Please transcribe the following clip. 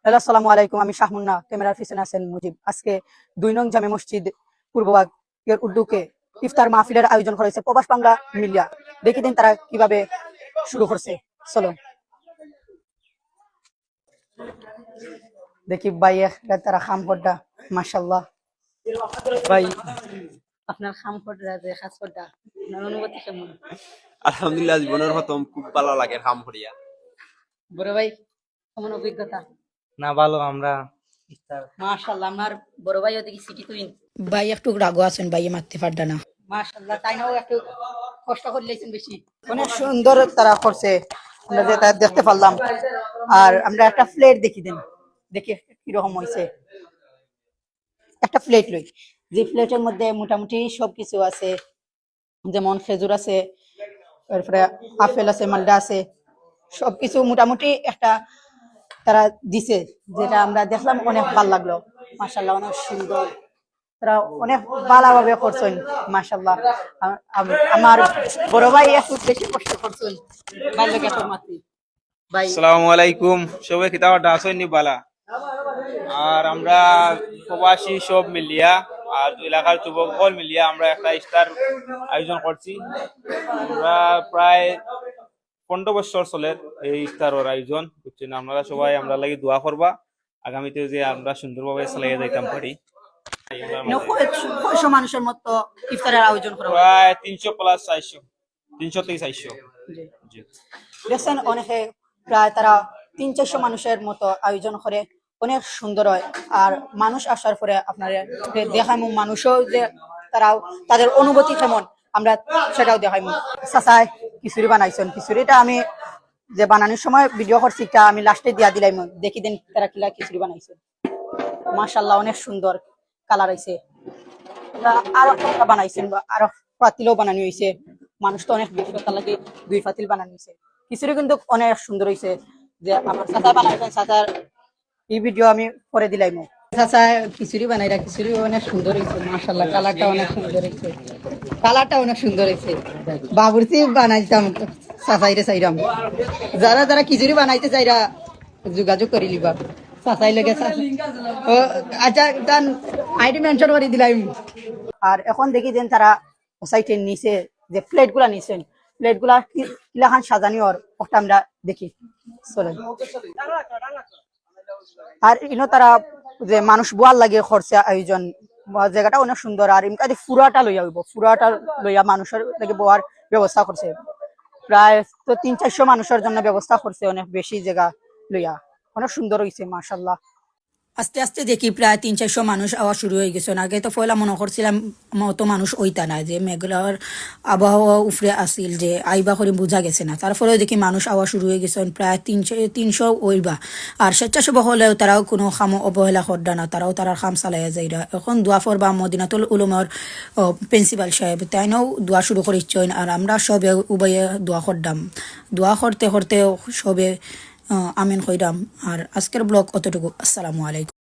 Hello, আসসালামু আলাইকুম। আমি শাহমুন্না, ক্যামেরার পিছনে আছেন মুজিব। আজকে ২ নং জামে মসজিদ পূর্ববাগ এর উদ্যোগে ইফতার মাহফিলের আয়োজন করেছে প্রবাস বাংলা মিডিয়া। দেখি দিন তারা কিভাবে শুরু করছে। চলো দেখি ভাই, তারা খাম পড়া, মাশাআল্লাহ। ভাই, আপনার খাম পড়া যে খাস পড়া, আপনার অনুভূতি কেমন? আলহামদুলিল্লাহ, জীবনের প্রথম খুব ভালো লাগে হাম হরিয়া। বড় ভাই, কেমন অভিজ্ঞতা? না, ভালো। আমরা ইফতার মাশাআল্লাহ, আমার বড় ভাই ওদিকে সিটি তুইন ভাই একটু রাগও আছেন, ভাই মারতে পারডা না। মাশাআল্লাহ, তাই নাও একটু কষ্ট করে লেছেন বেশি। অনেক সুন্দর তারা করছে, আমরা যে তার দেখতে পারলাম। আর আমরা একটা প্লেট দেখি দেন, দেখি কিরকম হয়েছে। একটা প্লেট লই, যে প্লেটের মধ্যে মোটামুটি সবকিছু আছে, যেমন খেজুর আছে, তারপরে আপেল আছে, মালডা আছে, সবকিছু মোটামুটি একটা তারা দিছে, যেটা আমরা দেখলাম, অনেক ভালো লাগলো। মাশাআল্লাহ, অনেক সুন্দর, তারা অনেক ভালোভাবে করছেন। মাশাআল্লাহ, আমার বড় ভাই একটু বেশি কষ্ট করছেন, ভাই লাগে তোর মাতি ভাই। আসসালামু আলাইকুম, সবাই কিতাব ডাসইনি বালা। আর আমরা প্রবাসী সব মিলিয়া আর এলাকার যুবক সকল মিলিয়া আমরা একটা ইফতার আয়োজন করছি। আমরা প্রায় 15 বছর চলে এই ইফতারের আয়োজন, বুঝছেন। আপনারা সবাই আমরা লাগি দোয়া করবা, আগামীতে যে আমরা সুন্দরভাবে চালিয়ে যাইতাম পারি। কয়শো মানুষের মতো ইফতারের আয়োজন করা হয়? প্রায় 300 + 400, 300 থেকে 400। জি। জি। দেখছেন, অনেকে প্রায় তারা 300-400 মানুষের মতো আয়োজন করে, অনেক সুন্দর হয়। আর মানুষ আসার পরে আপনার দেখাইমু, মানুষও যে তারাও তাদের অনুভূতি কেমন আমরা সেটাও দেখাইমু। চাচাই খিচুড়ি বানাইছেন, খিচুড়িটা আমি যে বানানোর সময় ভিডিও করছি, আমি লাস্টে দিয়া দিলাম, দেখি দেন তারা কিলা খিচুড়ি বানাইছে। মাশাআল্লাহ, অনেক সুন্দর কালার হয়েছে। আরো একটা বানাইছেন, আরো পাতিলও বানানো হয়েছে। মানুষ তো অনেক বেশি, তার লাগে 2 পাতিল বানানো হয়েছে। খিচুড়ি কিন্তু অনেক সুন্দর হয়েছে, যে আমার চাচা বানাইছেন। চাচার এই ভিডিও আমি করে দিলাম। চাচা খিচুড়ি বানাইরা, খিচুড়ি অনেক সুন্দর হয়েছে। মাশাআল্লাহ, কালারটা অনেক সুন্দর হয়েছে, কালারটা অনেক সুন্দর হয়েছে। বাবুর্চি বানাইতাম চাচাইরে চাইরাম, যারা যারা খিচুড়ি বানাইতে চাইরা যোগাযোগ করে লিবা চাচাই লগে। আচ্ছা, তান আইডি মেনশন করে দিলাম। আর এখন দেখি দেন তারা সাইটের নিচে যে প্লেট গুলা নিছেন, প্লেট গুলা কিলাখান সাজানি ওর ওটা আমরা দেখি। চলেন। আর ইনো তারা যে মানুষ বোয়ার লাগে খরচা আয়োজন, জায়গাটা অনেক সুন্দর। আর ইমকাদি ফুরাটা লইয়া হইব, ফুরাটা লইয়া মানুষের লাগে বোয়ার ব্যবস্থা করছে। প্রায় তো 300-400 মানুষের জন্য ব্যবস্থা করছে, অনেক বেশি জায়গা লইয়া, অনেক সুন্দর হয়েছে। মাশাআল্লাহ, আস্তে আস্তে দেখি প্রায় 300-400 মানুষ আওয়া শুরু হয়ে গেছে। আগে তো পয়লা মনে করছিলাম অত মানুষ ওইতা না, যে মেঘলার আবহাওয়া উফরে আসিল, যে আইবা করে বোঝা গেছে না। তারপরেও দেখি মানুষ আওয়া শুরু হয়ে গেছে, প্রায় 300 ওইবা। আর স্বেচ্ছাসেবক হলেও তারাও কোনো খাম অবহেলা করডা না, তারাও তারার খাম চালাইয়া যাইরা। এখন দোয়া ফরবা মদিনাতুল উলুমের প্রিন্সিপাল সাহেব, তাইনাও দোয়া শুরু করিচ্ছেন। আর আমরা সবে উভয়ে দোয়া করদাম, দোয়া করতে করতে সবে আমিন কইরাম। আর আজকের ব্লগ অতটুকু। আসসালামু আলাইকুম।